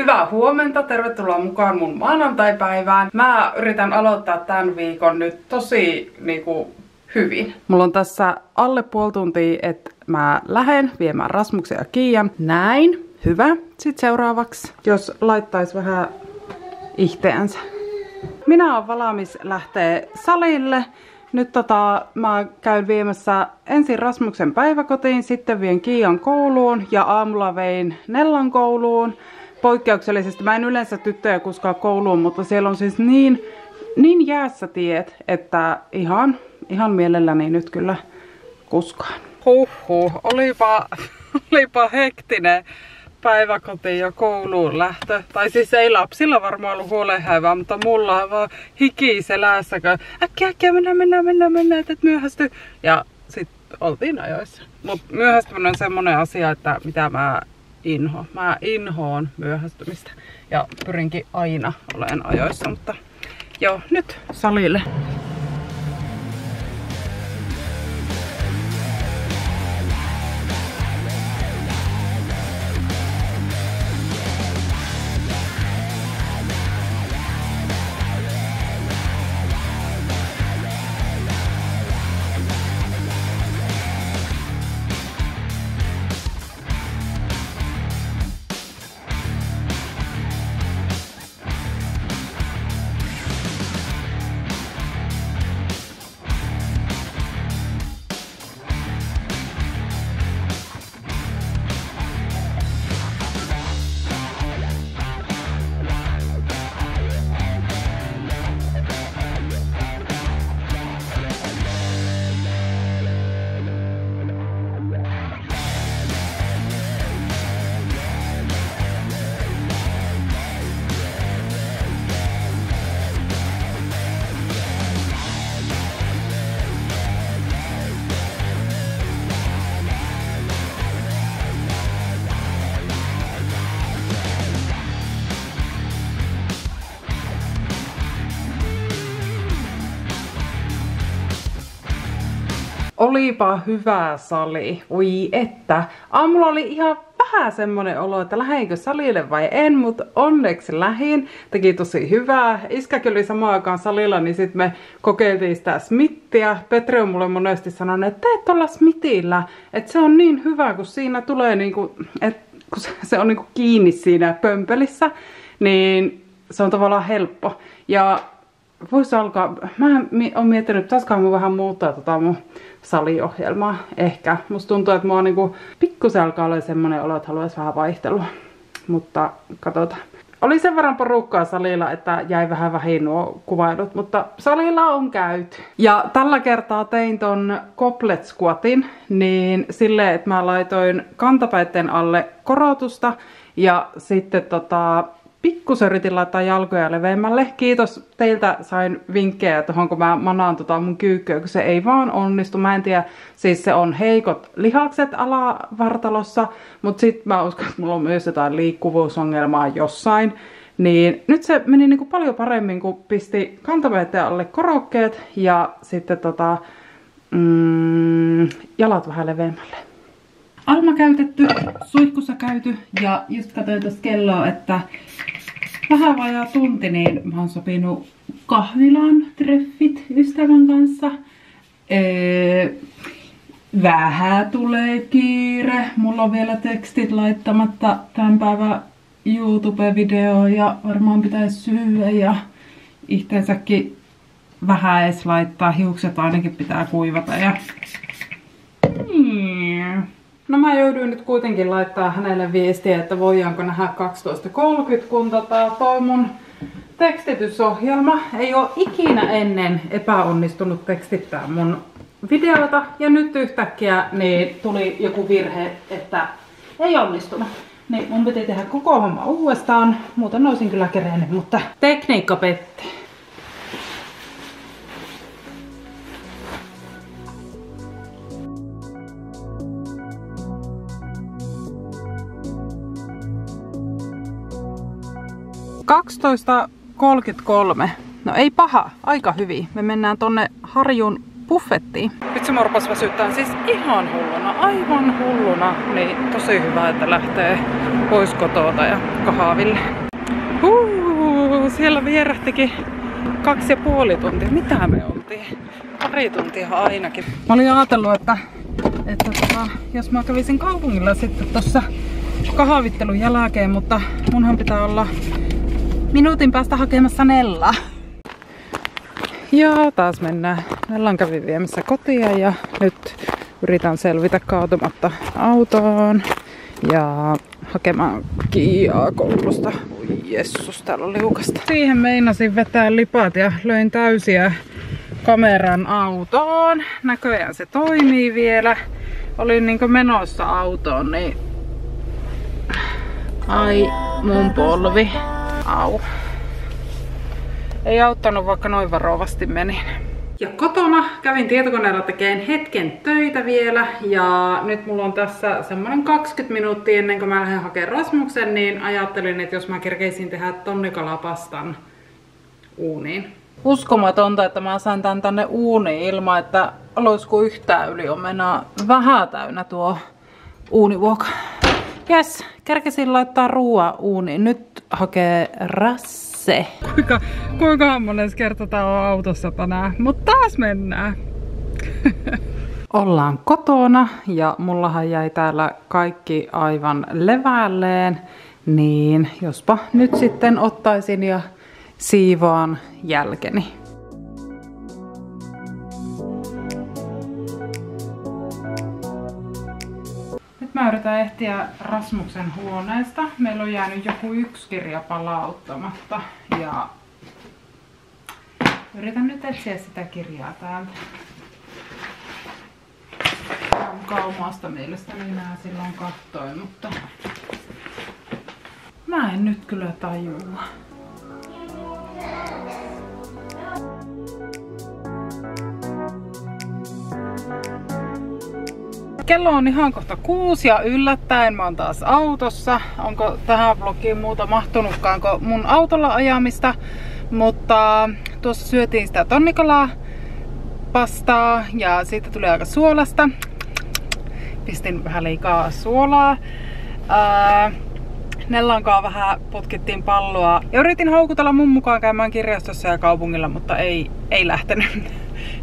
Hyvää huomenta, tervetuloa mukaan mun maanantaipäivään. Mä yritän aloittaa tämän viikon nyt tosi hyvin. Mulla on tässä alle puoli tuntia, että mä lähden viemään Rasmuksen ja Kiian. Näin, hyvä. Sitten seuraavaksi, jos laittaisi vähän ihteensä. Minä oon valmis lähteä salille. Nyt mä käyn viemässä ensin Rasmuksen päiväkotiin, sitten vien Kiian kouluun ja aamulla vein Nellan kouluun. Poikkeuksellisesti mä en yleensä tyttöjä kuskaa kouluun, mutta siellä on siis niin jäässä tiet, että ihan mielelläni nyt kyllä kuskaan. Olipa hektinen päiväkotiin ja kouluun lähtö. Tai siis ei lapsilla varmaan ollut huolenhäivää, mutta mulla on vaan hiki selässä, kun äkkiä mennään, että myöhästy. Ja sit oltiin ajoissa. Mut myöhästyminen on semmonen asia, että mitä mä inhoon myöhästymistä. Ja pyrinkin aina olen ajoissa, mutta joo, nyt salille. Olipa hyvä sali. Oi että. Aamulla oli ihan vähän semmonen olo, että lähdenkö salille vai en, mutta onneksi lähin. Teki tosi hyvää. Iskäkin oli samaan aikaan salilla, niin sitten me kokeiltiin sitä Smithia. Petri on mulle monesti sanonut, että teet tuolla Smithillä. Että se on niin hyvä, kun siinä tulee kun se on kiinni siinä pömpelissä, niin se on tavallaan helppo. Ja voisi alkaa, mä oon miettinyt, että pitäisiköhän mun vähän muuttaa mun saliohjelmaa ehkä. Musta tuntuu, että mua pikkusen alkaa olla semmonen olo, että haluaisi vähän vaihtelua. Mutta katsotaan. Oli sen verran porukkaa salilla, että jäi vähän vähin nuo kuvailut, mutta salilla on käyty. Ja tällä kertaa tein ton goblet squatin, niin silleen, että mä laitoin kantapäitten alle korotusta ja sitten pikkusen yritin laittaa jalkoja leveämmälle. Kiitos, teiltä sain vinkkejä tuohon, kun mä manaan mun kyykkyä, kun se ei vaan onnistu. Mä en tiedä, siis se on heikot lihakset alavartalossa, mutta sit mä uskon, että mulla on myös jotain liikkuvuusongelmaa jossain. Niin nyt se meni paljon paremmin, kun pisti kantapäitten alle korokkeet ja sitten jalat vähän leveämmälle. Alma käytetty, suihkussa käyty ja just katsoin tässä kelloa, että vähän vajaa tunti, niin mä oon sopinut kahvilaan treffit ystävän kanssa. Vähän tulee kiire. Mulla on vielä tekstit laittamatta tämän päivän YouTube-videoon ja varmaan pitäisi syödä ja ihteensäkin vähän edes laittaa. Hiukset ainakin pitää kuivata ja no mä jouduin nyt kuitenkin laittaa hänelle viestiä, että voidaanko nähdä 12.30, kun toi mun tekstitysohjelma ei ole ikinä ennen epäonnistunut tekstittää mun videota. Ja nyt yhtäkkiä niin tuli joku virhe, että ei onnistunut. Niin mun piti tehdä koko homma uudestaan, muuten olisin kyllä kerennyt, mutta tekniikka petti. (12.33). No ei paha, aika hyvin. Me mennään tonne Harjun buffettiin. Vitsi, mua väsyttää siis ihan hulluna, aivan hulluna. Niin tosi hyvä, että lähtee pois kotota ja kahville. Siellä vierähtikin 2,5 tuntia. Mitä me oltiin? 2 tuntia ainakin. Mä olin ajatellut, että jos mä kävisin kaupungilla sitten tossa kahvittelun jälkeen, mutta munhan pitää olla minuutin päästä hakemassa Nellaa. Ja taas mennään. Nellan kävi viemässä kotia ja nyt yritän selvitä kaatumatta autoon ja hakemaan Kiaa koulusta. Oi jessus, täällä on liukasta. Siihen meinasin vetää lipat ja löin täysiä kameran autoon. Näköjään se toimii vielä. Olin niinku menossa autoon, niin ai mun polvi. Au. Ei auttanut, vaikka noin varovasti menin. Ja kotona kävin tietokoneella tekemään hetken töitä vielä. Ja nyt mulla on tässä semmonen 20 minuuttia ennen kuin mä lähden hakemaan Rasmuksen, niin ajattelin, että jos mä kerkeisin tehdä tonnikalapastan uuniin. Uskomatonta, että mä sain tän tänne uuniin ilman, että aloisiko yhtään yli omenaa. Vähän täynnä tuo uunivuoka. Jes, kerkesin laittaa ruoan uuniin. Nyt hakee Rasse. Kuinka mones kerta tää on autossa tänään? Mut taas mennään. Ollaan kotona ja mullahan jäi täällä kaikki aivan levälleen. Niin jospa nyt sitten ottaisin ja siivoan jälkeni. Nyt mä yritän ehtiä Rasmuksen huoneesta. Meillä on jäänyt joku 1 kirja palauttamatta ja yritän nyt etsiä sitä kirjaa täältä. Mukaan omasta mielestäni nää silloin kattoin, mutta mä en nyt kyllä tajua. Kello on ihan kohta 6 ja yllättäen mä oon taas autossa. Onko tähän vlogiin muuta mahtunutkaan kuin mun autolla ajamista. Mutta tuossa syötiin sitä tonnikalaa pastaa ja siitä tuli aika suolasta. Pistin vähän liikaa suolaa. Nellankaan vähän putkittiin palloa ja yritin houkutella mun mukaan käymään kirjastossa ja kaupungilla, mutta ei lähtenyt.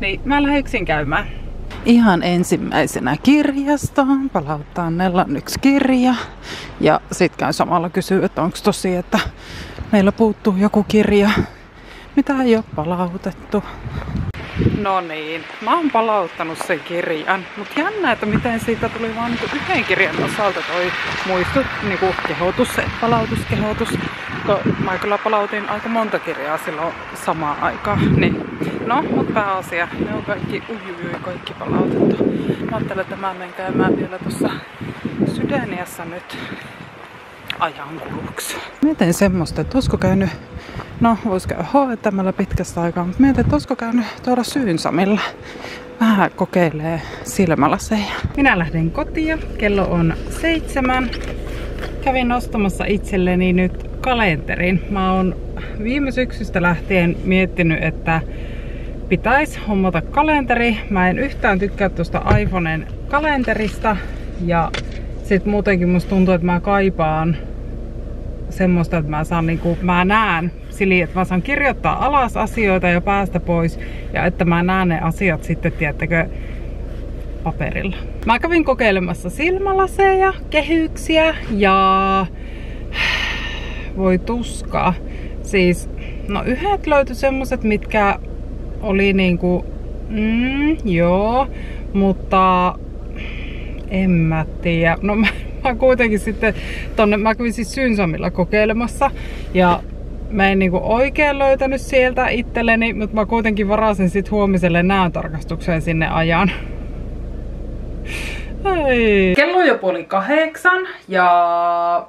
Niin mä lähdin yksin käymään. Ihan ensimmäisenä kirjastoon, palauttaa Nellan 1 kirja ja sit käyn samalla kysyä, että onko tosi, että meillä puuttuu joku kirja, mitä ei ole palautettu. No niin, mä oon palauttanut sen kirjan, mutta jännä, että miten siitä tuli vaan niinku 1 kirjan osalta toi kehotus, palautuskehotus. Mä kyllä palautin aika monta kirjaa silloin samaan aikaan. Niin. No, mutta pääasia, ne on kaikki palautettu. Mä ajattelin, että mä menen käymään vielä tuossa Sydeniassa nyt ajankuluksi. Mietin semmoista, että olisiko käynyt, no vois käydä H&M:llä pitkästä aikaa, mutta mietin, että olisiko käynyt tuolla Syynsamilla. Vähän kokeilee silmälaseja. Minä lähden kotiin, kello on 7. Kävin ostamassa itselleni nyt kalenterin. Mä oon viime syksystä lähtien miettinyt, että pitäisi hommata kalenteri. Mä en yhtään tykkää tuosta iPhoneen kalenterista ja sit muutenkin musta tuntuu, että mä kaipaan semmoista, että mä näen sillä, että mä saan kirjoittaa alas asioita ja päästä pois ja että mä näen ne asiat sitten, tiedättekö, paperilla. Mä kävin kokeilemassa silmälaseja, kehyksiä ja voi tuskaa. Siis, no yhdet löytyi semmoset, mitkä oli niinku, joo, mutta en mä tiedä. No mä kuitenkin sitten mä kävin siis Syynsamilla kokeilemassa ja mä en niinku oikein löytänyt sieltä itselleni, mutta mä kuitenkin varasin sit huomiselle näöntarkastukseen sinne ajan. Hei. Kello on jo 7:30 ja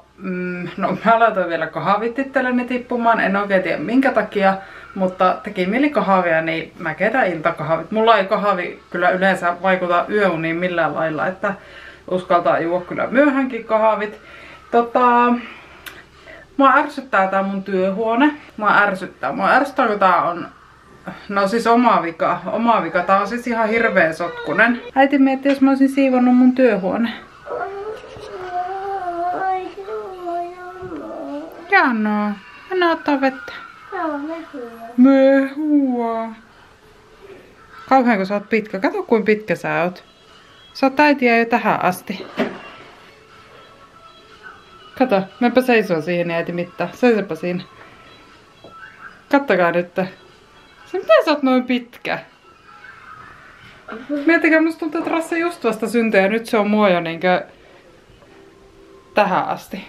no mä laitoin vielä kahvit itselleni tippumaan, en oikein tiedä minkä takia, mutta teki mieli kahvia, niin mä keitän iltakahvit. Mulla ei kahvi kyllä yleensä vaikuta yöuniin millään lailla, että uskaltaa juoda kyllä myöhänkin kahvit. Mua ärsyttää tää mun työhuone. Mua ärsyttää, kun tää on, no siis oma vika. Tää on siis ihan hirveän sotkunen. Äiti mietti, jos mä olisin siivonnut mun työhuone. Jano, anna ottaa vettä. Mehua. Kauhean kun sä oot pitkä. Kato kuin pitkä sä oot. Sä oot äitiä jo tähän asti. Kato, menpä seisoo siihen äiti mittaan. Seisopa siinä. Kattokaa nyt. Miten sä oot noin pitkä? Miettikää, musta tuntuu, että Rasse just vasta syntyi ja nyt se on mua jo niinkö tähän asti.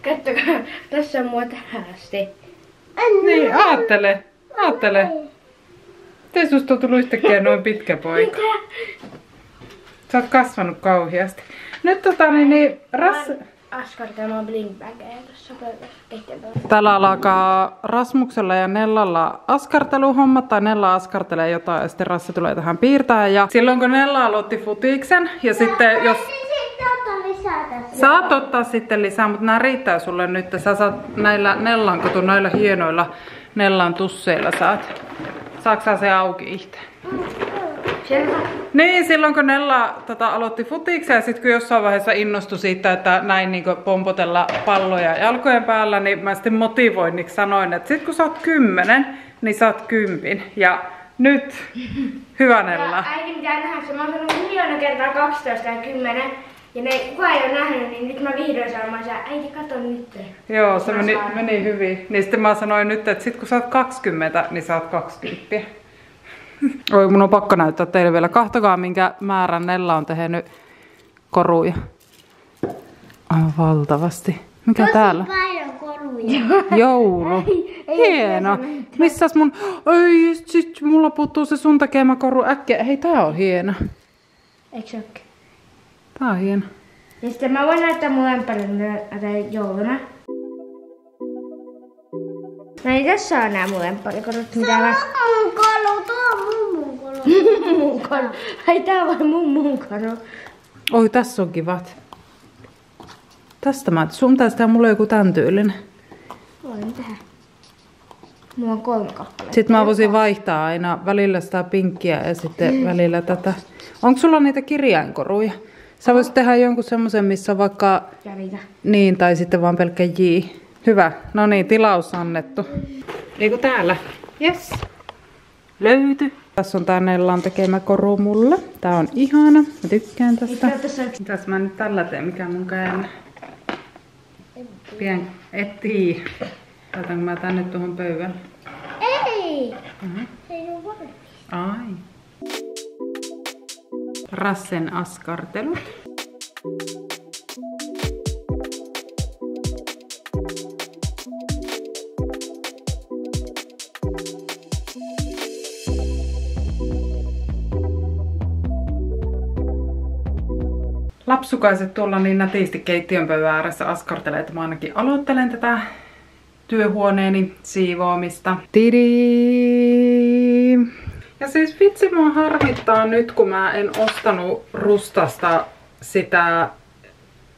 Kattokaa, tässä on mua tähän asti. Niin, aattele. Miten susta on tullut yhtäkkiä noin pitkä poika? Sä oot kasvanut kauheasti. Nyt Rasse... Askartelemaan blinkbaggeja tuossa pöydässä. Täällä alkaa Rasmuksella ja Nellalla askarteluhommat, tai Nella askartelee jotain ja sitten Rasse tulee tähän piirtää. Ja silloin kun Nella aloitti futiksen ja sitten jos... Saat ottaa sitten lisää, mutta nämä riittää sulle nyt. Sä saat näillä Nellan, kato näillä hienoilla Nellan tusseilla saat. Saatko sä se auki itse? Niin, silloin kun Nella aloitti futiksen ja sitten kun jossain vaiheessa innostui siitä, että näin niin pompotella palloja jalkojen päällä, niin mä sitten motivoinniksi sanoin, että sit kun sä oot 10, niin saat 10. Ja nyt, hyvä Nella. Äiti pitää nähdä se, mä oon sanonut miljoona kertaa 12 ja 10. Ja ne kukaan ei ole nähnyt, niin nyt mä vihdoin sanon, että äiti kato nyt. Joo, se meni hyvin. Niin sitten mä sanoin nyt, että sit kun sä oot 20, niin sä oot 20. Oi, mun on pakko näyttää teille vielä. Kahtokaa, minkä määrän Nella on tehnyt koruja. Aivan valtavasti. Mikä tosi täällä? Paljon koruja. Joulu. Hieno. Missäs mun... Ei, sit mulla puuttuu se sun tekemä koru äkkiä. Hei, tää on hieno. Eikö se ookin? Tää on hieno. Ja sitten mä voin näyttää mun lämpärin jouluna. No niin, tässä on nää mun lempparikorut, mitä mä... Tuo on mummun koru. Mummun koru. Ai tää on vain mummun koru. Oi, tässä on kivat. Tästä mä... Sun pitäisi tehdä mulle joku tän tyylinen. Voin tehdä. Mulla on 3 kappaletta. Sitten mä voisin vaihtaa aina välillä sitä pinkkiä ja sitten välillä tätä. Onko sulla niitä kirjainkoruja? Sä voisit tehdä jonkun semmosen, missä on vaikka... Järitä. Niin, tai sitten vaan pelkkä J. Hyvä. No niin, tilaus annettu. Niinku täällä. Yes. Löyty. Tässä on tää Nellan tekemä koru mulle. Tää on ihana. Mä tykkään tästä. Mitäs mä nyt tällä teen? Mikä mun käen? Et tii. Laitanko mä tänne tuohon pöydälle? Ei! Se ei oo valmis. Ai. Rassen askartelut. Lapsukaiset tuolla niin nätisti keittiön pöydän ääressä askartelee, että mä ainakin aloittelen tätä työhuoneeni siivoamista. Tidi! Ja siis vitsi mua harmittaa nyt, kun mä en ostanut Rustasta sitä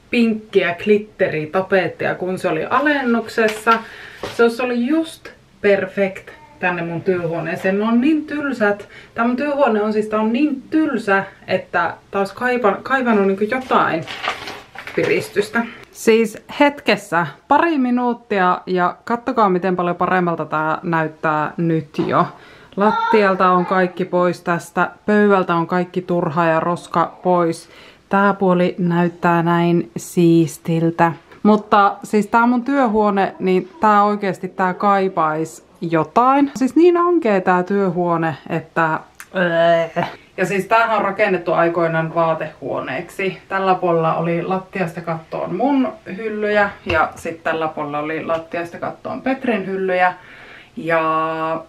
pinkkiä glitteritapettia, kun se oli alennuksessa. Se olisi ollut just perfect tänne mun työhuoneeseen. Ne on niin tylsät. Tää mun työhuone on siis tää on niin tylsä, että tää olisi kaivannut niinku jotain piristystä. Siis hetkessä 2 minuuttia ja kattokaa miten paljon paremmalta tää näyttää nyt jo. Lattialta on kaikki pois tästä, pöydältä on kaikki turha ja roska pois. Tää puoli näyttää näin siistiltä. Mutta siis tää mun työhuone, niin tää oikeesti tää kaipaisi jotain. Siis niin ankee tää työhuone, että... Ja siis tämähän on rakennettu aikoinaan vaatehuoneeksi. Tällä puolella oli lattiasta kattoon mun hyllyjä ja sitten tällä puolella oli lattiasta kattoon Petrin hyllyjä. Ja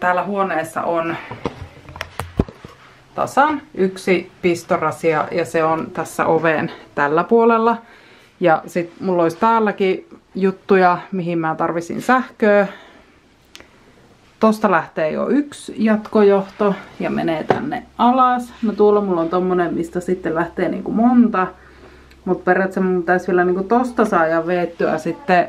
täällä huoneessa on tasan 1 pistorasia ja se on tässä oven tällä puolella. Ja sit mulla olisi täälläkin juttuja, mihin mä tarvisin sähköä. Tosta lähtee jo 1 jatkojohto ja menee tänne alas. No tuolla mulla on tommonen, mistä sitten lähtee niinku monta. Mutta periaatteessa mun pitäisi vielä niinku tosta saada veettyä sitten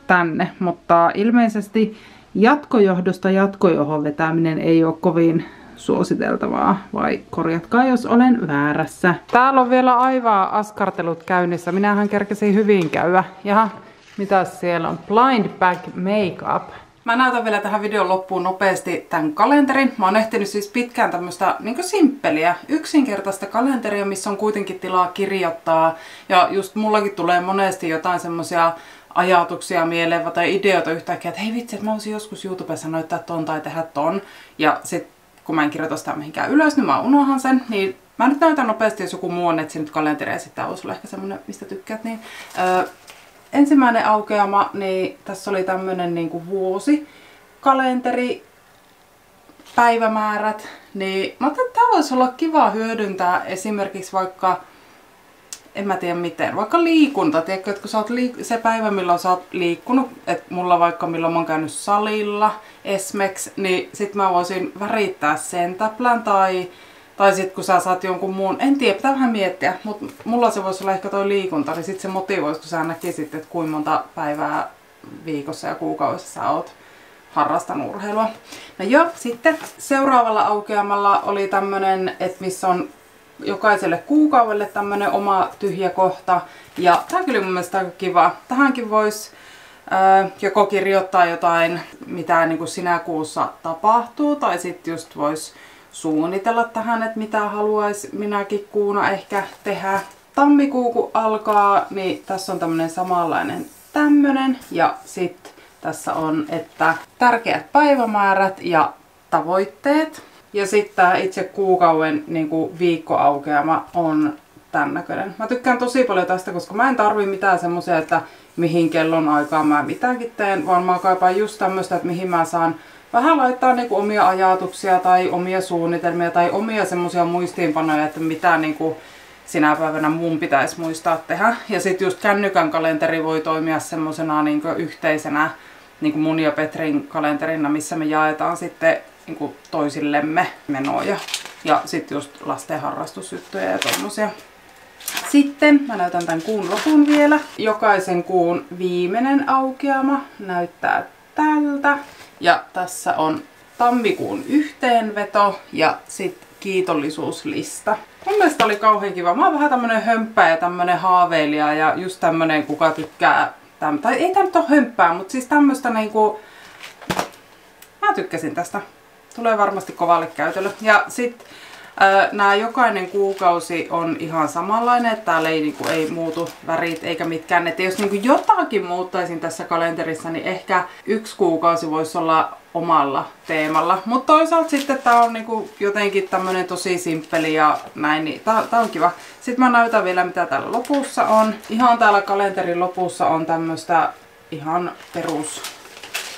tänne. Mutta ilmeisesti jatkojohdosta jatkojohon vetäminen ei ole kovin suositeltavaa, vai korjatkaa jos olen väärässä. Täällä on vielä aivan askartelut käynnissä. Minähän kerkesin hyvin käydä. Jaha, mitäs siellä on? Blind Bag Makeup. Mä näytän vielä tähän videon loppuun nopeasti tämän kalenterin. Mä oon ehtinyt siis pitkään tämmöstä niinku simppeliä, yksinkertaista kalenteria, missä on kuitenkin tilaa kirjoittaa. Ja just mullakin tulee monesti jotain semmosia ajatuksia mieleen tai ideoita yhtäkkiä, että hei vitsi, että mä voisin joskus YouTubessa näyttää ton tai tehdä ton. Ja sit kun mä en kirjoita sitä mihinkään ylös, niin mä unohan sen. Niin mä nyt näytän nopeasti, jos joku muu on etsinyt kalenteria ja sitten on sulla ehkä semmonen, mistä tykkäät. Niin, ensimmäinen aukeama, niin tässä oli tämmönen niinku vuosikalenteri, päivämäärät. Niin mä ajattelin, että tää voisi olla kiva hyödyntää esimerkiksi vaikka, en mä tiedä miten, vaikka liikunta, tiedätkö, että kun sä oot se päivä milloin sä oot liikkunut, että mulla vaikka milloin mä oon käynyt salilla esimerkiksi, niin sit mä voisin värittää sen täplän tai sit kun sä saat jonkun muun, en tiedä, pitää vähän miettiä, mutta mulla se voisi olla ehkä toi liikunta, niin sit se motivoisi, kun sä näkisit, että kuinka monta päivää viikossa ja kuukaudessa sä oot harrastanut urheilua. No joo, sitten seuraavalla aukeamalla oli tämmönen, että missä on jokaiselle kuukaudelle tämmönen oma tyhjä kohta. Ja tää kyllä mun mielestä aika kiva. Tähänkin vois joko kirjoittaa jotain, mitä niin kuin sinä kuussa tapahtuu, tai sitten just vois suunnitella tähän, että mitä haluais minäkin kuuna ehkä tehdä. Tammikuu kun alkaa, niin tässä on tämmönen samanlainen tämmönen. Ja sitten tässä on, että tärkeät päivämäärät ja tavoitteet. Ja sitten tää itse kuukauden niinku viikkoaukeama on tän näköinen. Mä tykkään tosi paljon tästä, koska mä en tarvii mitään semmosia, että mihin kellon aikaan mä mitäänkin teen, vaan mä kaipaan just tämmöstä, että mihin mä saan vähän laittaa niinku omia ajatuksia tai omia suunnitelmia tai omia semmosia muistiinpanoja, että mitä niinku sinä päivänä mun pitäisi muistaa tehdä. Ja sit just kännykän kalenteri voi toimia semmosena niinku yhteisenä niinku mun ja Petrin kalenterina, missä me jaetaan sitten niinku toisillemme menoja. Ja sitten just lasten harrastusjuttuja ja tommosia. Sitten mä näytän tämän kuun lopun vielä. Jokaisen kuun viimeinen aukeama näyttää tältä. Ja tässä on tammikuun yhteenveto ja sitten kiitollisuuslista. Mun mielestä oli kauhean kiva. Mä oon vähän tämmönen hömppä ja tämmönen haaveilija ja just tämmönen, kuka tykkää tai ei tää nyt oo hömppää, mutta siis tämmöstä niinku, mä tykkäsin tästä. Tulee varmasti kovalle käytölle. Ja sit nää jokainen kuukausi on ihan samanlainen, että täällä ei muutu värit eikä mitkään. Että jos niinku jotakin muuttaisin tässä kalenterissa, niin ehkä yksi kuukausi voisi olla omalla teemalla. Mutta toisaalta sitten tää on niinku jotenkin tämmönen tosi simppeli ja näin, niin tää on kiva. Sitten mä näytän vielä mitä täällä lopussa on. Ihan täällä kalenterin lopussa on tämmöstä ihan perus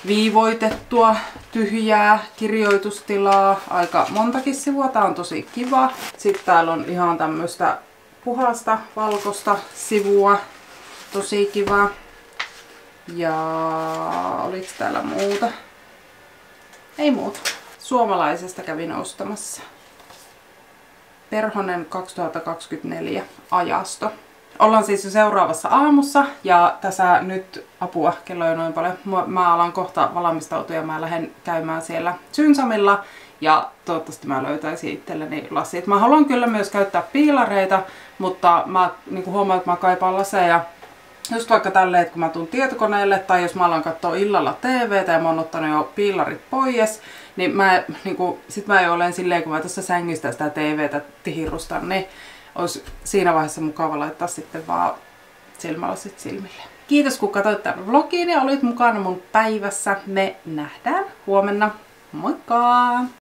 viivoitettua, tyhjää kirjoitustilaa, aika montakin sivua, tää on tosi kiva. Sitten täällä on ihan tämmöstä puhasta, valkoista sivua, tosi kiva. Ja oliks täällä muuta? Ei muuta. Suomalaisesta kävin ostamassa. Perhonen 2024 ajasto. Ollaan siis jo seuraavassa aamussa ja tässä nyt apua, kello on noin paljon. Mä alan kohta valmistautua ja mä lähden käymään siellä Synsamilla ja toivottavasti mä löytäisin itselleni lasit. Mä haluan kyllä myös käyttää piilareita, mutta mä niin huomaan, että mä kaipaan laseja. Just vaikka tälleen, että kun mä tuun tietokoneelle tai jos mä alan katsoa illalla TVtä ja mä oon ottanut jo piilarit pois, niin sit mä jo olen silleen, kun mä tuossa sängystä sitä TVtä tihirustan, niin olisi siinä vaiheessa mukava laittaa sitten vaan silmälasit silmille. Kiitos kun katsoit tämän vlogin ja olit mukana mun päivässä. Me nähdään huomenna. Moikka!